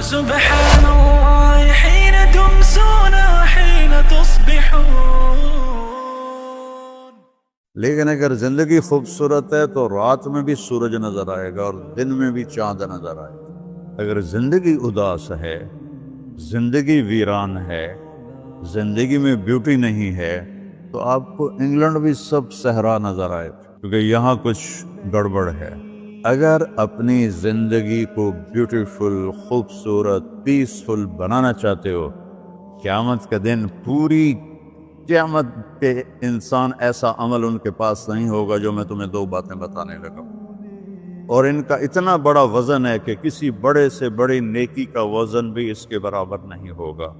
فسبحان الله حين تمسون وحين تصبحون۔ لیکن اگر زندگی خوبصورت ہے تو رات میں بھی سورج نظر آئے گا اور دن میں بھی چاند نظر آئے گا۔ اگر زندگی اداس ہے، زندگی ویران ہے، زندگی میں بیوٹی نہیں ہے، تو آپ کو انگلینڈ بھی سب صحرا نظر آئے گا، کیونکہ یہاں کچھ گڑبڑ ہے۔ اگر اپنی زندگی کو بیوٹیفل، خوبصورت، پیسفل بنانا چاہتے ہو، قیامت کا دن پوری قیامت پہ انسان ایسا عمل ان کے پاس نہیں ہوگا جو میں تمہیں 2 باتیں بتانے لگا ہوں، اور ان کا اتنا بڑا وزن ہے کہ کسی بڑے سے بڑی نیکی کا وزن بھی اس کے برابر نہیں ہوگا۔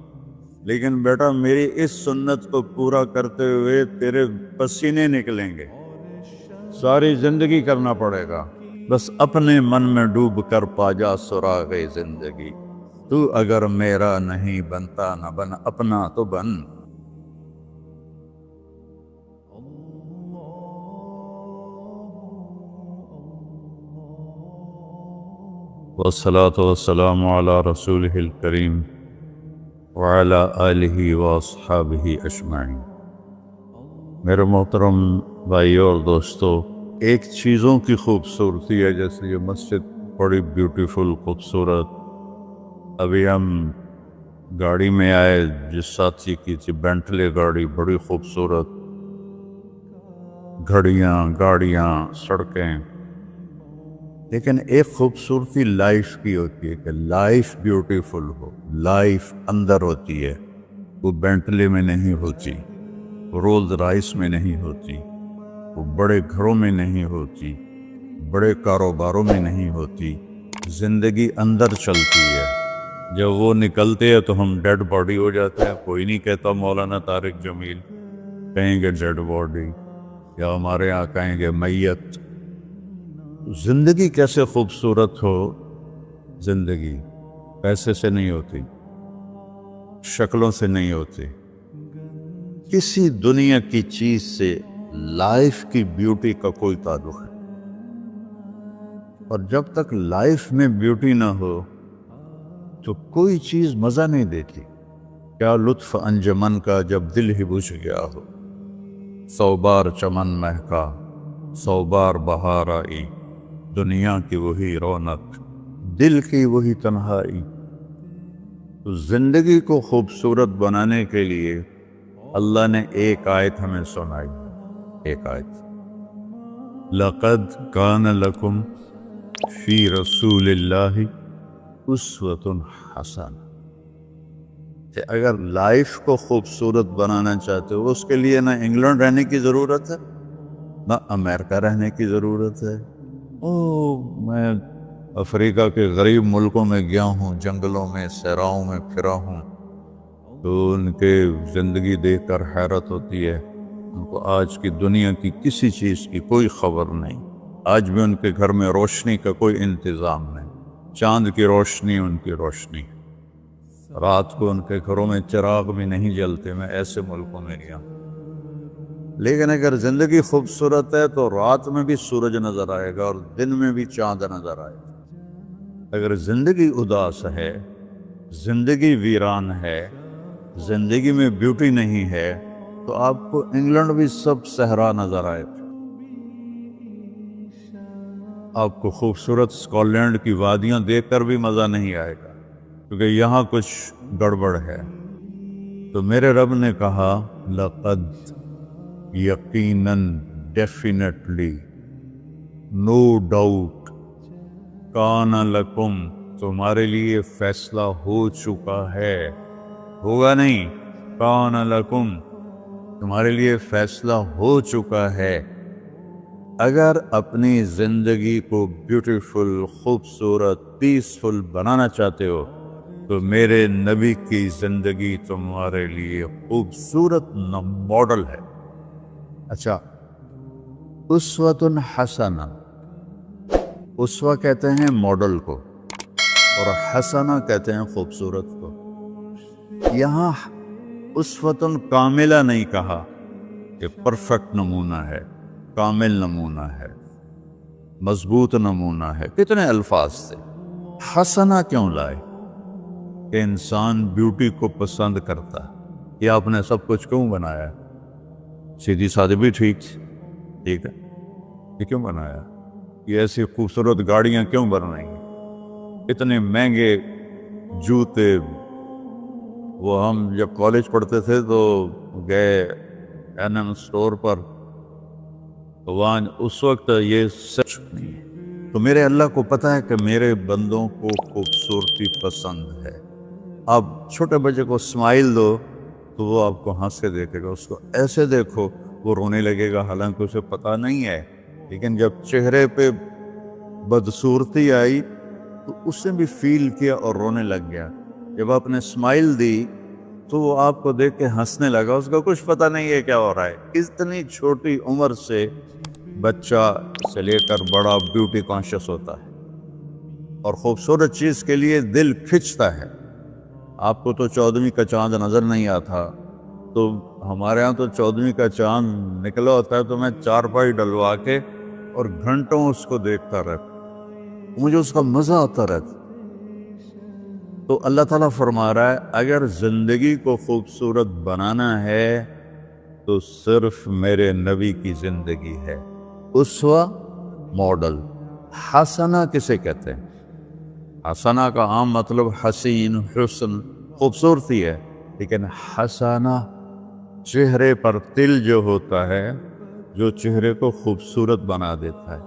لیکن بیٹا میری اس سنت کو پورا کرتے ہوئے تیرے پسینے نکلیں گے، ساری زندگی کرنا پڑے گا، بس اپنے من میں ڈوب کر پا جا سراغ زندگی۔ تو اگر میرا نہیں بنتا نہ بن اپنا تو بن۔ والصلاة والسلام على رسوله الكريم وعلى آلہ واصحابہ اجمعین۔ میرے محترم بھائیو اور دوستو، ایک چیزوں کی خوبصورتی ہے، جیسے یہ مسجد بڑی بیوٹیفل خوبصورت۔ ابھی ہم گاڑی میں آئے، جس ساتھی کی تھی بینٹلے گاڑی، بڑی خوبصورت، گھڑیاں، گاڑیاں، سڑکیں۔ لیکن ایک خوبصورتی لائف کی ہوتی ہے کہ لائف بیوٹیفل ہو، لائف اندر ہوتی ہے، وہ بینٹلے میں نہیں ہوتی، رولز رائس میں نہیں ہوتی، وہ بڑے گھروں میں نہیں ہوتی، بڑے کاروباروں میں نہیں ہوتی۔ زندگی اندر چلتی ہے۔ جب وہ نکلتے ہیں تو ہم ڈیڈ باڈی ہو جاتے ہیں۔ کوئی نہیں کہتا مولانا طارق جمیل، کہیں گے ڈیڈ باڈی، یا ہمارے یہاں کہیں گے میت۔ زندگی کیسے خوبصورت ہو؟ زندگی پیسے سے نہیں ہوتی، شکلوں سے نہیں ہوتی، کسی دنیا کی چیز سے لائف کی بیوٹی کا کوئی تعلق ہے۔ اور جب تک لائف میں بیوٹی نہ ہو تو کوئی چیز مزہ نہیں دیتی۔ کیا لطف انجمن کا جب دل ہی بجھ گیا ہو، 100 بار چمن مہکا، 100 بار بہار آئی، دنیا کی وہی رونق، دل کی وہی تنہائی۔ تو زندگی کو خوبصورت بنانے کے لیے اللہ نے ایک آیت ہمیں سنائی، ایک آیت، لَقَدْ كَانَ لَكُمْ فِي رَسُولِ اللَّهِ أُسْوَةٌ حَسَنَةٌ۔ کہ اگر لائف کو خوبصورت بنانا چاہتے ہو، اس کے لیے نہ انگلینڈ رہنے کی ضرورت ہے، نہ امریکہ رہنے کی ضرورت ہے۔ میں افریقہ کے غریب ملکوں میں گیا ہوں، جنگلوں میں، صحراؤں میں پھرا ہوں، تو ان کے زندگی دیکھ کر حیرت ہوتی ہے۔ ان کو آج کی دنیا کی کسی چیز کی کوئی خبر نہیں۔ آج بھی ان کے گھر میں روشنی کا کوئی انتظام نہیں، چاند کی روشنی ان کی روشنی، رات کو ان کے گھروں میں چراغ بھی نہیں جلتے۔ میں ایسے ملکوں میں گیا ہوں۔ لیکن اگر زندگی خوبصورت ہے تو رات میں بھی سورج نظر آئے گا اور دن میں بھی چاند نظر آئے گا۔ اگر زندگی اداس ہے، زندگی ویران ہے، زندگی میں بیوٹی نہیں ہے، تو آپ کو انگلینڈ بھی سب صحرا نظر آئے گا۔ آپ کو خوبصورت اسکاٹ لینڈ کی وادیاں دیکھ کر بھی مزہ نہیں آئے گا، کیونکہ یہاں کچھ گڑبڑ ہے۔ تو میرے رب نے کہا لقد، یقیناً، ڈیفینیٹلی، نو ڈاؤٹ، کان لکم، تمہارے لیے فیصلہ ہو چکا ہے، ہوگا نہیں، کان لکم، تمہارے لیے فیصلہ ہو چکا ہے۔ اگر اپنی زندگی کو بیوٹیفل، خوبصورت، پیسفل بنانا چاہتے ہو تو میرے نبی کی زندگی تمہارے لیے خوبصورت ماڈل ہے۔ اچھا، اسوۃ حسنہ، اسوہ کہتے ہیں ماڈل کو، اور حسنہ کہتے ہیں خوبصورت کو۔ یہاں اسوۃ کاملہ نہیں کہا کہ پرفیکٹ نمونہ ہے، کامل نمونہ ہے، مضبوط نمونہ ہے، کتنے الفاظ سے۔ حسنہ کیوں لائے؟ کہ انسان بیوٹی کو پسند کرتا ہے۔ یہ آپ نے سب کچھ کیوں بنایا ہے؟ سیدھی سادھی بھی ٹھیک ہے، یہ کیوں بنایا؟ یہ ایسی خوبصورت گاڑیاں کیوں بن رہی ہیں؟ اتنے مہنگے جوتے۔ وہ ہم جب کالج پڑھتے تھے تو گئے این اسٹور پر، تو وہاں اس وقت یہ سچ نہیں ہے۔ تو میرے اللہ کو پتہ ہے کہ میرے بندوں کو خوبصورتی پسند ہے۔ آپ چھوٹے بچے کو اسمائل دو تو وہ آپ کو ہنس کے دیکھے گا، اس کو ایسے دیکھو وہ رونے لگے گا، حالانکہ اسے پتہ نہیں ہے۔ لیکن جب چہرے پہ بدصورتی آئی تو اس نے بھی فیل کیا اور رونے لگ گیا۔ جب آپ نے اسمائل دی تو وہ آپ کو دیکھ کے ہنسنے لگا، اس کا کچھ پتہ نہیں ہے کیا ہو رہا ہے۔ اتنی چھوٹی عمر سے بچہ سے لے کر بڑا بیوٹی کانشیس ہوتا ہے اور خوبصورت چیز کے لیے دل کھنچتا ہے۔ آپ کو تو 14ویں کا چاند نظر نہیں آتا، تو ہمارے ہاں تو 14ویں کا چاند نکلا ہوتا ہے تو میں چارپائی ڈلوا کے اور گھنٹوں اس کو دیکھتا رہتا، مجھے اس کا مزہ آتا رہتا۔ تو اللہ تعالیٰ فرما رہا ہے اگر زندگی کو خوبصورت بنانا ہے تو صرف میرے نبی کی زندگی ہے۔ اسوہ ماڈل۔ حسنہ کسے کہتے ہیں؟ حسنہ کا عام مطلب حسین، حسن، خوبصورتی ہے، لیکن حسنہ چہرے پر تل جو ہوتا ہے، جو چہرے کو خوبصورت بنا دیتا ہے۔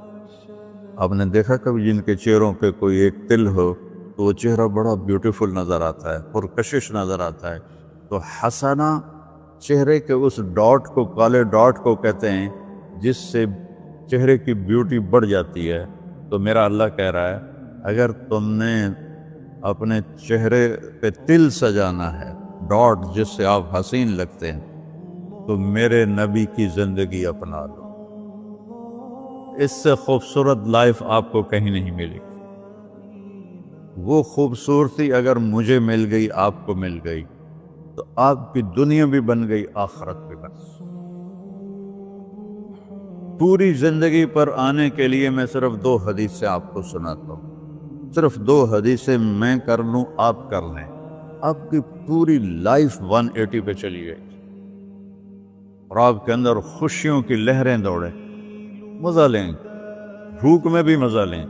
آپ نے دیکھا کبھی جن کے چہروں پہ کوئی ایک تل ہو تو وہ چہرہ بڑا بیوٹیفل نظر آتا ہے، پرکشش نظر آتا ہے۔ تو حسنہ چہرے کے اس ڈاٹ کو، کالے ڈاٹ کو کہتے ہیں جس سے چہرے کی بیوٹی بڑھ جاتی ہے۔ تو میرا اللہ کہہ رہا ہے اگر تم نے اپنے چہرے پہ تل سجانا ہے، ڈاٹ جس سے آپ حسین لگتے ہیں، تو میرے نبی کی زندگی اپنا لو۔ اس سے خوبصورت لائف آپ کو کہیں نہیں ملے گی۔ وہ خوبصورتی اگر مجھے مل گئی، آپ کو مل گئی، تو آپ کی دنیا بھی بن گئی، آخرت بھی بن گئی۔ پوری زندگی پر آنے کے لیے میں صرف 2 حدیثیں آپ کو سناتا ہوں، صرف 2 حدیثیں میں کر لوں، آپ کر لیں، آپ کی پوری لائف 180 پہ چلی گئی اور آپ کے اندر خوشیوں کی لہریں دوڑیں، مزہ لیں، بھوک میں بھی مزہ لیں۔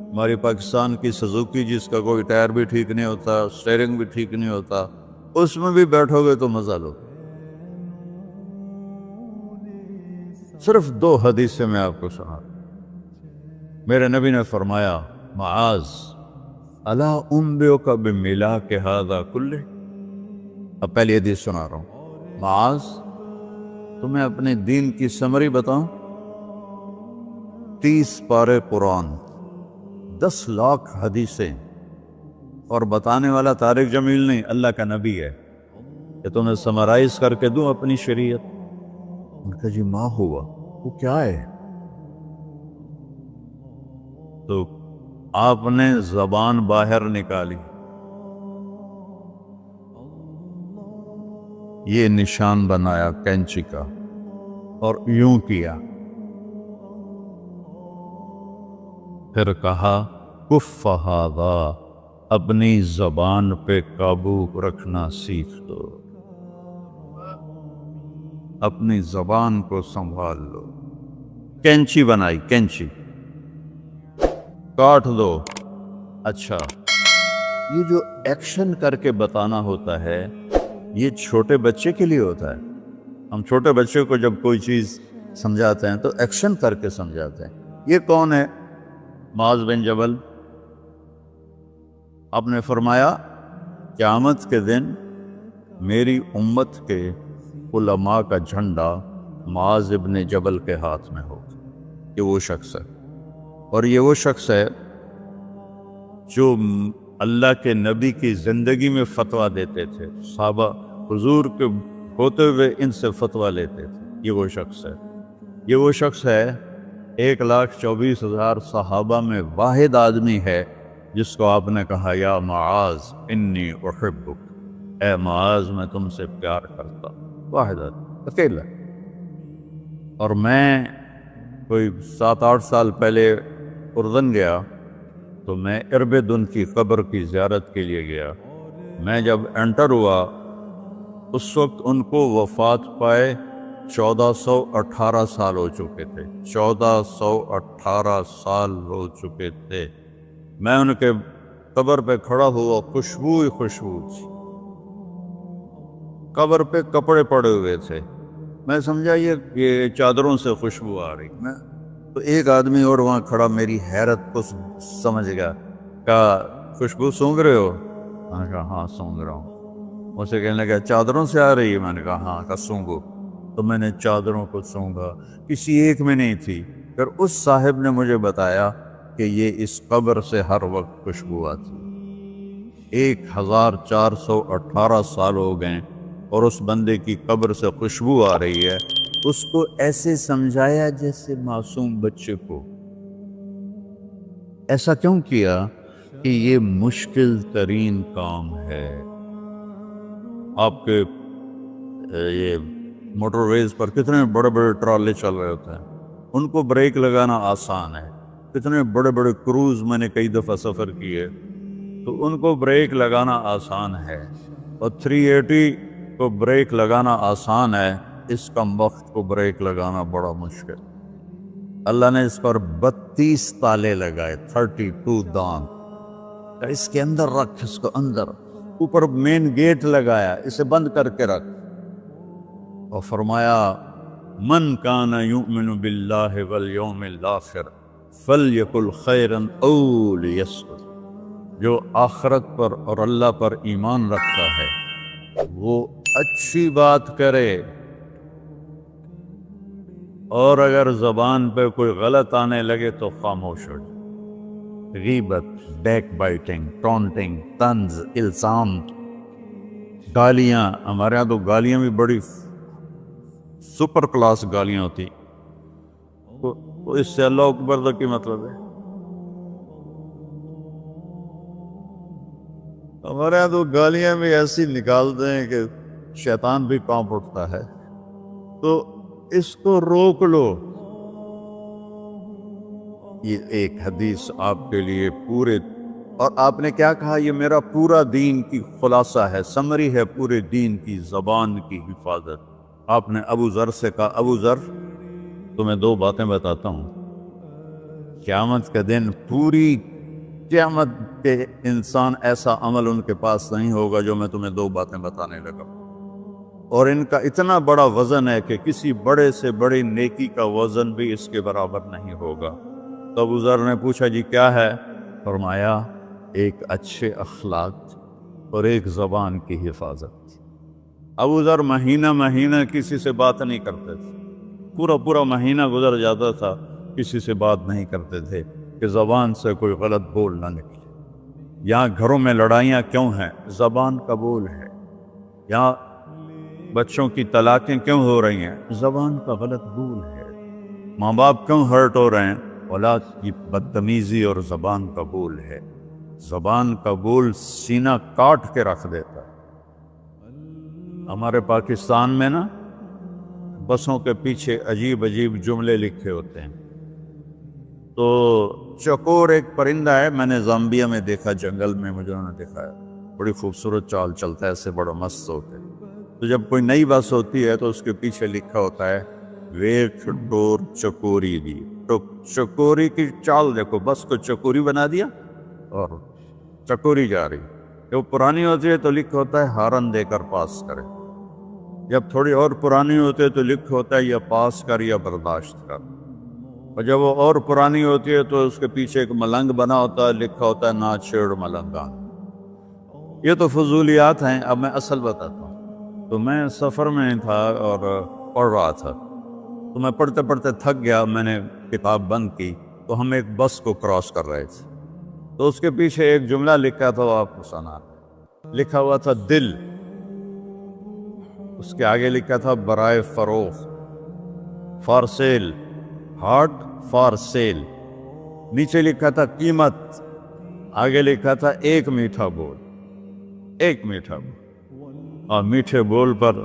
ہماری پاکستان کی سزوکی جس کا کوئی ٹائر بھی ٹھیک نہیں ہوتا، اسٹیئرنگ بھی ٹھیک نہیں ہوتا، اس میں بھی بیٹھو گے تو مزہ لو۔ صرف 2 حدیثیں میں آپ کو سنا۔ میرے نبی نے فرمایا معاذ الا انبئک بملاک ھذا کلہ۔ اب پہلی حدیث سنا رہا ہوں۔ معاذ تمہیں اپنے دین کی سمری بتاؤں؟ 30 پارے قرآن، 10 لاکھ حدیثیں، اور بتانے والا طارق جمیل نہیں، اللہ کا نبی ہے، کہ تمہیں سمرائز کر کے دوں اپنی شریعت؟ ان کا جی ماں ہوا، وہ کیا ہے؟ تو آپ نے زبان باہر نکالی، یہ نشان بنایا کینچی کا اور یوں کیا، پھر کہا کف ھذا، اپنی زبان پہ قابو رکھنا سیکھ دو، اپنی زبان کو سنبھال لو۔ کینچی بنائی، کینچی، کاٹ دو۔ اچھا، یہ جو ایکشن کر کے بتانا ہوتا ہے یہ چھوٹے بچے کے لیے ہوتا ہے۔ ہم چھوٹے بچے کو جب کوئی چیز سمجھاتے ہیں تو ایکشن کر کے سمجھاتے ہیں۔ یہ کون ہے؟ معاذ بن جبل۔ آپ نے فرمایا قیامت کے دن میری امت کے علماء کا جھنڈا معاذ بن جبل کے ہاتھ میں ہوگا۔ یہ وہ شخص ہے، اور یہ وہ شخص ہے جو اللہ کے نبی کی زندگی میں فتویٰ دیتے تھے، صحابہ حضور کے ہوتے ہوئے ان سے فتویٰ لیتے تھے۔ یہ وہ شخص ہے، یہ وہ شخص ہے 1,24,000 صحابہ میں واحد آدمی ہے جس کو آپ نے کہا یا معاذ انی احبک، اے معاذ میں تم سے پیار کرتا ہوں۔ واحد آدمی، اکیلا۔ اور میں کوئی 7-8 سال پہلے اردن گیا تو میں اربد ان کی قبر کی زیارت کے لیے گیا۔ میں جب انٹر ہوا اس وقت ان کو وفات پائے 1418 سال ہو چکے تھے، 1418 سال ہو چکے تھے۔ میں ان کے قبر پہ کھڑا ہوا، خوشبو ہی خوشبو تھی، قبر پہ کپڑے پڑے ہوئے تھے۔ میں سمجھا یہ چادروں سے خوشبو آ رہی۔ میں تو ایک آدمی اور وہاں کھڑا میری حیرت کو سمجھ گیا، کہا خوشبو سونگھ رہے ہو؟ میں نے کہا ہاں سونگھ رہا ہوں۔ مجھے کہنے لگا چادروں سے آ رہی ہے؟ میں نے کہا ہاں۔ کہا سونگو۔ تو میں نے چادروں کو سونگا، کسی ایک میں نہیں تھی۔ پھر اس صاحب نے مجھے بتایا کہ یہ اس قبر سے ہر وقت خوشبو آتی، 1418 سال ہو گئے اور اس بندے کی قبر سے خوشبو آ رہی ہے۔ اس کو ایسے سمجھایا جیسے معصوم بچے کو۔ ایسا کیوں کیا؟ کہ یہ مشکل ترین کام ہے۔ آپ کے یہ موٹر ویز پر کتنے بڑے بڑے ٹرالے چل رہے ہوتے ہیں، ان کو بریک لگانا آسان ہے۔ کتنے بڑے بڑے کروز میں نے کئی دفعہ سفر کیے، تو ان کو بریک لگانا آسان ہے، اور 380 کو بریک لگانا آسان ہے، اس کا وقت کو بریک لگانا بڑا مشکل۔ اللہ نے اس پر 32 تالے لگائے، 32 دان، اس کے اندر رکھ، اس کو اندر، اوپر مین گیٹ لگایا، اسے بند کر کے رکھ، اور فرمایا من کان یؤمن باللہ والیوم الآخر فلیقل خیرا او لیصمت، جو آخرت پر اور اللہ پر ایمان رکھتا ہے وہ اچھی بات کرے، اور اگر زبان پہ کوئی غلط آنے لگے تو خاموش ہو جائے۔ غیبت، بیک بائٹنگ، ٹونٹنگ، طنز، الزام، گالیاں، ہمارے ہاں تو گالیاں بھی بڑی سپر کلاس گالیاں ہوتی، تو اس سے اللہ اکبر کا کیا مطلب ہے؟ ہمارے یہاں تو گالیاں بھی ایسی نکالتے ہیں کہ شیطان بھی کانپ اٹھتا ہے۔ تو اس کو روک لو۔ یہ ایک حدیث آپ کے لیے پورے، اور آپ نے کیا کہا؟ یہ میرا پورا دین کی خلاصہ ہے، سمری ہے پورے دین کی، زبان کی حفاظت۔ آپ نے ابو ذر سے کہا ابو ذر تمہیں 2 باتیں بتاتا ہوں، قیامت کا دن، پوری قیامت کے انسان ایسا عمل ان کے پاس نہیں ہوگا جو میں تمہیں 2 باتیں بتانے لگا، اور ان کا اتنا بڑا وزن ہے کہ کسی بڑے سے بڑی نیکی کا وزن بھی اس کے برابر نہیں ہوگا۔ تو ابو ذر نے پوچھا جی کیا ہے؟ فرمایا ایک اچھے اخلاق اور ایک زبان کی حفاظت۔ ابو ذر مہینہ مہینہ کسی سے بات نہیں کرتے تھے، پورا مہینہ گزر جاتا تھا کسی سے بات نہیں کرتے تھے کہ زبان سے کوئی غلط بول نہ نکلے۔ یہاں گھروں میں لڑائیاں کیوں ہیں؟ زبان کا بول ہے۔ یہاں بچوں کی طلاقیں کیوں ہو رہی ہیں؟ زبان کا غلط بول ہے۔ ماں باپ کیوں ہرٹ ہو رہے ہیں؟ اولاد کی بدتمیزی اور زبان کا بول ہے۔ زبان کا بول سینہ کاٹ کے رکھ دیتا ہے۔ ہمارے پاکستان میں نا بسوں کے پیچھے عجیب جملے لکھے ہوتے ہیں۔ تو چکور ایک پرندہ ہے، میں نے زامبیا میں دیکھا، جنگل میں مجھے انہوں نے دکھایا، بڑی خوبصورت چال چلتا ہے، ایسے بڑا مست ہوتا ہے۔ تو جب کوئی نئی بس ہوتی ہے تو اس کے پیچھے لکھا ہوتا ہے ویٹ ڈور چکوری دی، تو چکوری کی چال دیکھو، بس کو چکوری بنا دیا اور چکوری جا رہی۔ جب پرانی ہوتی ہے تو لکھا ہوتا ہے ہارن دے کر پاس کرے، جب تھوڑی اور پرانی ہوتی ہے تو لکھا ہوتا ہے یا پاس کر یا برداشت کر، اور جب وہ اور پرانی ہوتی ہے تو اس کے پیچھے ایک ملنگ بنا ہوتا ہے، لکھا ہوتا ہے نا چھیڑ ملنگان۔ یہ تو فضولیات ہیں، اب میں اصل بتاتا ہوں۔ تو میں سفر میں تھا اور پڑھ رہا تھا، تو میں پڑھتے پڑھتے تھک گیا، میں نے کتاب بند کی، تو ہم ایک بس کو کراس کر رہے تھے، تو اس کے پیچھے ایک جملہ لکھا تھا، وہ آپ کو سنا، لکھا ہوا تھا دل، اس کے آگے لکھا تھا برائے فروخت، for sale, heart for sale, نیچے لکھا تھا قیمت، آگے لکھا تھا ایک میٹھا بول، ایک میٹھا بول۔ اور میٹھے بول پر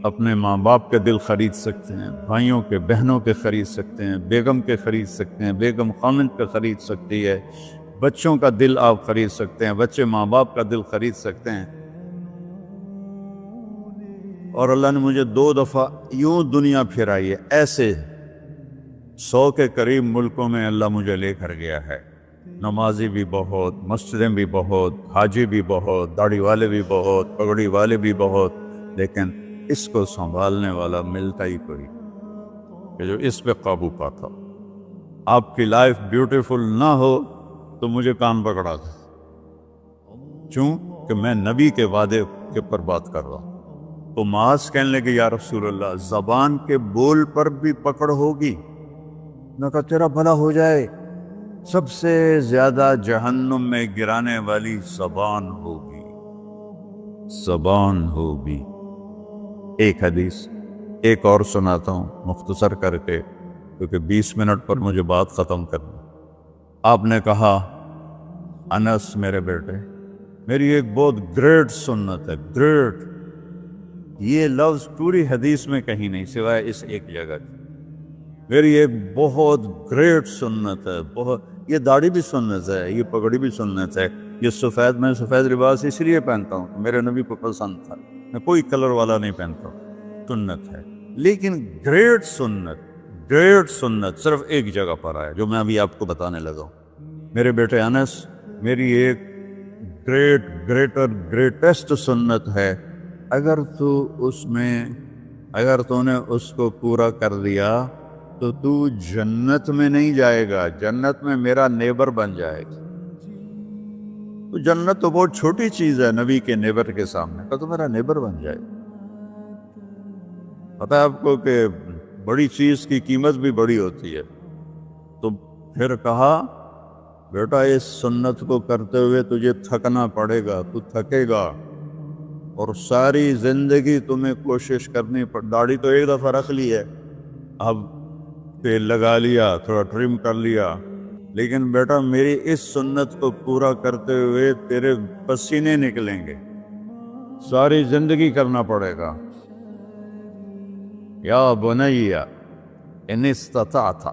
اپنے ماں باپ کے دل خرید سکتے ہیں، بھائیوں کے، بہنوں کے خرید سکتے ہیں، بیگم کے خرید سکتے ہیں، بیگم خامند کے خرید سکتی ہے، بچوں کا دل آپ خرید سکتے ہیں، بچے ماں باپ کا دل خرید سکتے ہیں۔ اور اللہ نے مجھے 2 دفعہ یوں دنیا پھرائی ہے، ایسے 100 کے قریب ملکوں میں اللہ مجھے لے کر گیا ہے، نمازی بھی بہت، مسجدیں بھی بہت، حاجی بھی بہت، داڑھی والے بھی بہت، پگڑی والے بھی بہت، لیکن اس کو سنبھالنے والا ملتا ہی کوئی کہ جو اس پہ قابو پاتا۔ آپ کی لائف بیوٹیفل نہ ہو تو مجھے کان پکڑا دے، کیوں کہ میں نبی کے وعدے کے پر بات کر رہا ہوں۔ تو معاذ کہنے لگے یا رسول اللہ زبان کے بول پر بھی پکڑ ہوگی؟ میں کہا تیرا بھلا ہو جائے، سب سے زیادہ جہنم میں گرانے والی زبان ہوگی، زبان ہوگی۔ ایک حدیث ایک اور سناتا ہوں مختصر کر کے، کیونکہ 20 منٹ پر مجھے بات ختم کرنی۔ آپ نے کہا انس میرے بیٹے، میری ایک بہت گریٹ سنت ہے، گریٹ، یہ لفظ پوری حدیث میں کہیں نہیں سوائے اس ایک جگہ کی۔ میری ایک بہت گریٹ سنت ہے، بہت، یہ داڑھی بھی سنت ہے، یہ پگڑی بھی سنت ہے، یہ سفید، میں سفید لباس اس لیے پہنتا ہوں، میرے نبی کو پسند تھا، میں کوئی کلر والا نہیں پہنتا ہوں، سنت ہے۔ لیکن گریٹ سنت صرف ایک جگہ پر آیا جو میں ابھی آپ کو بتانے لگا ہوں۔ میرے بیٹے انس، میری ایک گریٹسٹ سنت ہے، اگر تو نے اس کو پورا کر دیا تو تو جنت میں نہیں جائے گا، جنت میں میرا نیبر بن جائے گا۔ تو جنت تو بہت چھوٹی چیز ہے نبی کے نیبر کے سامنے، تو میرا نیبر بن جائے گا۔ پتہ ہے آپ کو کہ بڑی چیز کی قیمت بھی بڑی ہوتی ہے۔ تو پھر کہا بیٹا اس سنت کو کرتے ہوئے تجھے تھکنا پڑے گا، تو تھکے گا، اور ساری زندگی تمہیں کوشش کرنی داڑھی تو ایک دفعہ رکھ لی ہے، اب تیل لگا لیا، تھوڑا ٹرم کر لیا، لیکن بیٹا میری اس سنت کو پورا کرتے ہوئے تیرے پسینے نکلیں گے، ساری زندگی کرنا پڑے گا۔ یا بنی ان استطعت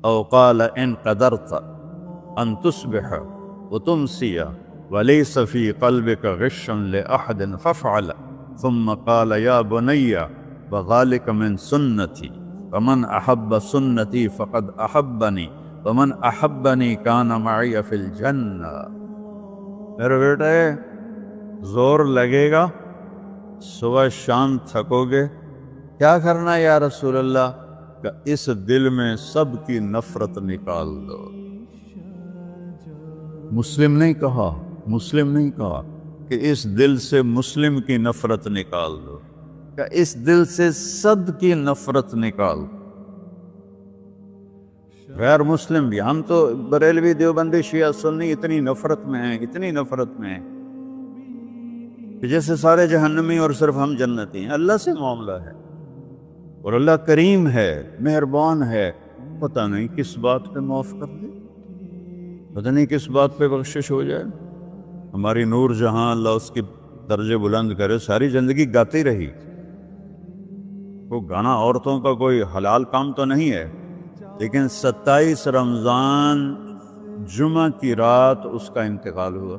او قال ان قدرت ان تصبح وتمسی وليس في قلبك غش لأحد فافعل، ثم قال يا بني وذلك من سنتي فمن أحب سنتي فقد أحبني ومن أحبني كان معي في الجنة۔ میرے بیٹے زور لگے گا، صبح شام تھکو گے، کیا کرنا ہے یا رسول اللہ؟ کہ اس دل میں سب کی نفرت نکال دو۔ مسلم نہیں کہا کہ اس دل سے مسلم کی نفرت نکال دو، کہ اس دل سے سب کی نفرت نکال دو، غیر مسلم بھی۔ ہم تو بریلوی دیوبندی شیعہ سنی اتنی نفرت میں ہیں کہ جیسے سارے جہنمی اور صرف ہم جنتی ہیں۔ اللہ سے معاملہ ہے، اور اللہ کریم ہے، مہربان ہے، پتہ نہیں کس بات پہ معاف کر دے، پتہ نہیں کس بات پہ بخشش ہو جائے۔ ہماری نور جہاں اللہ اس کی درجے بلند کرے، ساری زندگی گاتی رہی۔ وہ گانا عورتوں کا کوئی حلال کام تو نہیں ہے، لیکن 27 رمضان جمعہ کی رات اس کا انتقال ہوا،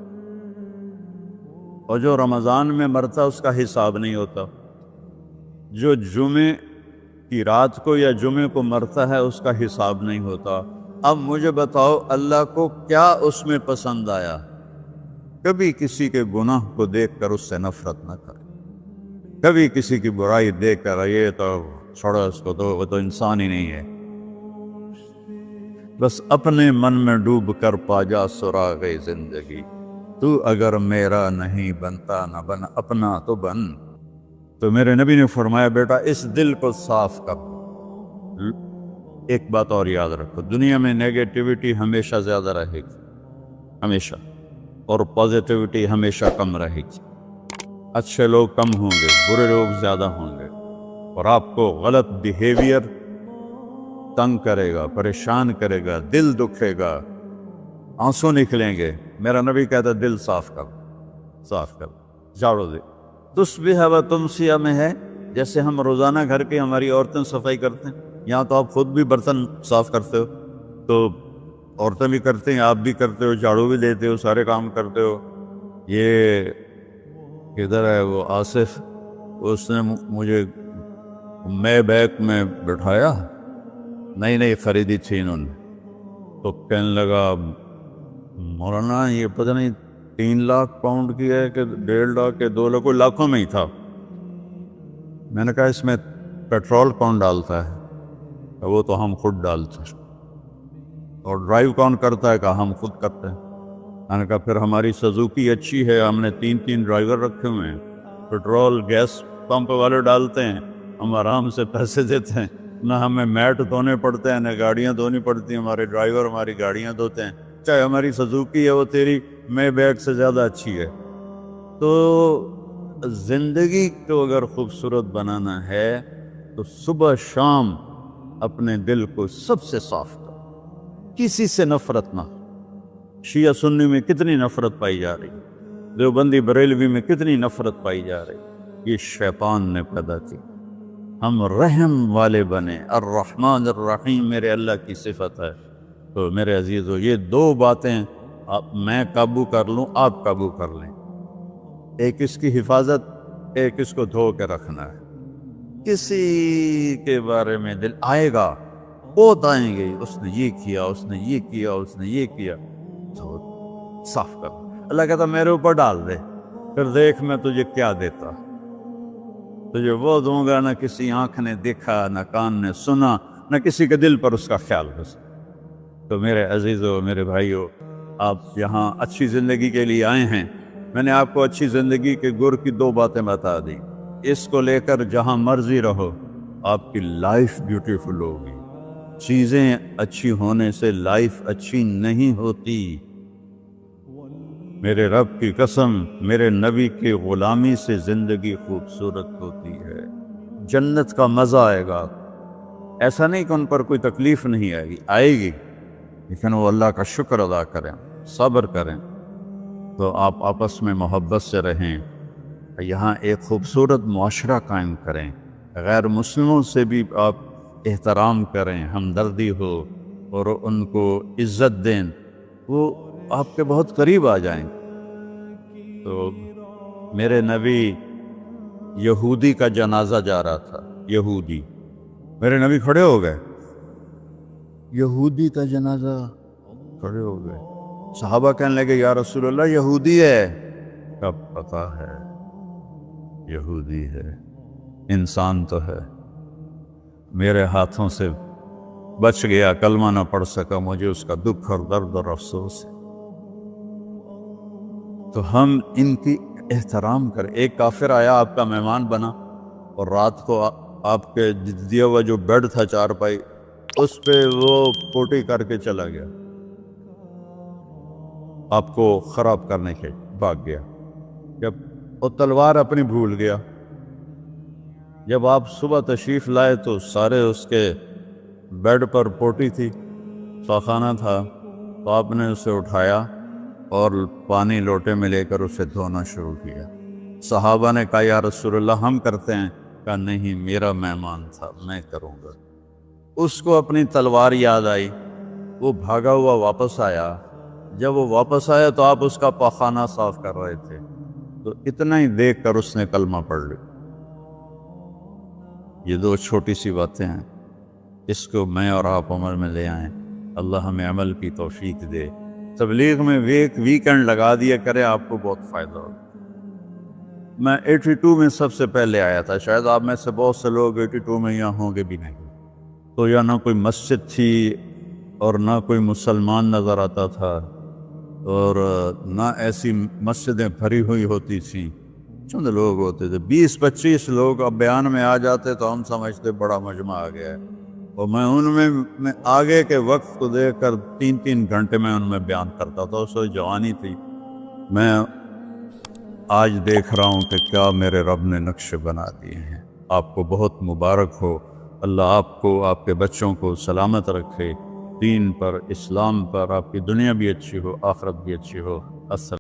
اور جو رمضان میں مرتا اس کا حساب نہیں ہوتا، جو جمعے کی رات کو یا جمعے کو مرتا ہے اس کا حساب نہیں ہوتا۔ اب مجھے بتاؤ اللہ کو کیا اس میں پسند آیا؟ کبھی کسی کے گناہ کو دیکھ کر اس سے نفرت نہ کر، کبھی کسی کی برائی دیکھ کر یہ تو چھوڑو اس کو، تو وہ تو انسان ہی نہیں ہے۔ بس اپنے من میں ڈوب کر پا جا سراغ زندگی، تو اگر میرا نہیں بنتا نہ بن اپنا تو بن۔ تو میرے نبی نے فرمایا بیٹا اس دل کو صاف کر۔ ایک بات اور یاد رکھو، دنیا میں نیگیٹیوٹی ہمیشہ زیادہ رہے گی، ہمیشہ، اور پازیٹیوٹی ہمیشہ کم رہے گی۔ اچھے لوگ کم ہوں گے، برے لوگ زیادہ ہوں گے، اور آپ کو غلط بیہیویئر تنگ کرے گا، پریشان کرے گا، دل دکھے گا، آنسو نکلیں گے۔ میرا نبی کہتا دل صاف کر، جھاڑو دے۔ تصبح و تمسی میں ہے، جیسے ہم روزانہ گھر کے ہماری عورتیں صفائی کرتے ہیں، یہاں تو آپ خود بھی برتن صاف کرتے ہو، تو عورتیں بھی کرتے ہیں، آپ بھی کرتے ہو، جھاڑو بھی دیتے ہو، سارے کام کرتے ہو۔ یہ کدھر ہے وہ آصف، اس نے مجھے میں بیک میں بٹھایا، نئی خریدی تھی انہوں نے، تو کہنے لگا مولانا یہ پتہ نہیں 3 لاکھ پاؤنڈ کی ہے کہ 1.5 لاکھ کے 2 لاکھ، کوئی لاکھوں میں ہی تھا۔ میں نے کہا اس میں پیٹرول کون ڈالتا ہے؟ وہ تو ہم خود ڈالتے ہیں۔ اور ڈرائیو کون کرتا ہے؟ کہا ہم خود کرتے ہیں۔ میں نے کہا پھر ہماری سزوکی اچھی ہے، ہم نے 3 ڈرائیور رکھے ہوئے ہیں، پیٹرول گیس پمپ والے ڈالتے ہیں، ہم آرام سے پیسے دیتے ہیں، نہ ہمیں میٹ دھونے پڑتے ہیں، نہ گاڑیاں دھونی پڑتی ہیں، ہمارے ڈرائیور ہماری گاڑیاں دھوتے ہیں، چاہے ہماری سزوکی ہے وہ تیری میں بیگ سے زیادہ اچھی ہے۔ تو زندگی کو اگر خوبصورت بنانا ہے تو صبح شام اپنے دل کو سب سے صاف کرو، کسی سے نفرت نہ۔ شیعہ سنی میں کتنی نفرت پائی جا رہی، دیوبندی بریلوی میں کتنی نفرت پائی جا رہی، یہ شیطان نے پیدا کی۔ ہم رحم والے بنے، الرحمن الرحیم میرے اللہ کی صفت ہے۔ تو میرے عزیزو یہ 2 باتیں میں قابو کر لوں، آپ قابو کر لیں، ایک اس کی حفاظت، ایک اس کو دھو کے رکھنا ہے۔ کسی کے بارے میں دل آئے گا، بہت آئیں گے، اس نے یہ کیا، اس نے یہ کیا، اس نے یہ کیا، تو صاف کر۔ اللہ کہتا میرے اوپر ڈال دے، پھر دیکھ میں تجھے کیا دیتا، تجھے وہ دوں گا نہ کسی آنکھ نے دیکھا، نہ کان نے سنا، نہ کسی کے دل پر اس کا خیال ہو سکتا۔ تو میرے عزیزو، میرے بھائیو، آپ یہاں اچھی زندگی کے لیے آئے ہیں۔ میں نے آپ کو اچھی زندگی کے گر کی 2 باتیں بتا دی، اس کو لے کر جہاں مرضی رہو، آپ کی لائف بیوٹیفل ہوگی۔ چیزیں اچھی ہونے سے لائف اچھی نہیں ہوتی۔ میرے رب کی قسم، میرے نبی کی غلامی سے زندگی خوبصورت ہوتی ہے، جنت کا مزہ آئے گا۔ ایسا نہیں کہ ان پر کوئی تکلیف نہیں آئے گی، آئے گی، لیکن وہ اللہ کا شکر ادا کریں، صبر کریں۔ تو آپ آپس میں محبت سے رہیں، یہاں ایک خوبصورت معاشرہ قائم کریں، غیر مسلموں سے بھی آپ احترام کریں، ہمدردی ہو اور ان کو عزت دیں، وہ آپ کے بہت قریب آ جائیں۔ تو میرے نبی یہودی کا جنازہ جا رہا تھا، یہودی، میرے نبی کھڑے ہو گئے، یہودی کا جنازہ، کھڑے ہو گئے۔ صحابہ کہنے لگے یا رسول اللہ یہودی ہے، کب پتا ہے یہودی ہے، انسان تو ہے، میرے ہاتھوں سے بچ گیا، کلمہ نہ پڑھ سکا، مجھے اس کا دکھ اور درد اور افسوس ہے۔ تو ہم ان کی احترام کریں۔ ایک کافر آیا، آپ کا مہمان بنا، اور رات کو آپ کے دیا ہوا جو بیڈ تھا چارپائی، اس پہ وہ پوٹی کر کے چلا گیا، آپ کو خراب کرنے کے بھاگ گیا، جب وہ تلوار اپنی بھول گیا۔ جب آپ صبح تشریف لائے تو سارے اس کے بیڈ پر پوٹی تھی، پاخانہ تھا، تو آپ نے اسے اٹھایا اور پانی لوٹے میں لے کر اسے دھونا شروع کیا۔ صحابہ نے کہا یا رسول اللہ ہم کرتے ہیں، کہا نہیں میرا مہمان تھا، میں کروں گا۔ اس کو اپنی تلوار یاد آئی، وہ بھاگا ہوا واپس آیا۔ جب وہ واپس آیا تو آپ اس کا پاخانہ صاف کر رہے تھے، تو اتنا ہی دیکھ کر اس نے کلمہ پڑھ لیا۔ یہ 2 چھوٹی سی باتیں ہیں، اس کو میں اور آپ عمل میں لے آئیں، اللہ ہمیں عمل کی توفیق دے۔ تبلیغ میں ایک ویکنڈ لگا دیا کرے، آپ کو بہت فائدہ ہوگا۔ میں 82 میں سب سے پہلے آیا تھا، شاید آپ میں سے بہت سے لوگ 82 میں یہاں ہوں گے بھی نہیں۔ تو یا نہ کوئی مسجد تھی اور نہ کوئی مسلمان نظر آتا تھا، اور نہ ایسی مسجدیں بھری ہوئی ہوتی تھیں، چند لوگ ہوتے تھے، 20-25 لوگ اب بیان میں آ جاتے تو ہم سمجھتے بڑا مجمع آ گیا ہے، اور میں ان میں آگے کے وقت کو دیکھ کر 3 گھنٹے میں ان میں بیان کرتا تھا۔ اس وقت جوانی تھی۔ میں آج دیکھ رہا ہوں کہ کیا میرے رب نے نقشے بنا دیے ہیں۔ آپ کو بہت مبارک ہو، اللہ آپ کو، آپ کے بچوں کو سلامت رکھے، دین پر، اسلام پر، آپ کی دنیا بھی اچھی ہو، آخرت بھی اچھی ہو۔ السلام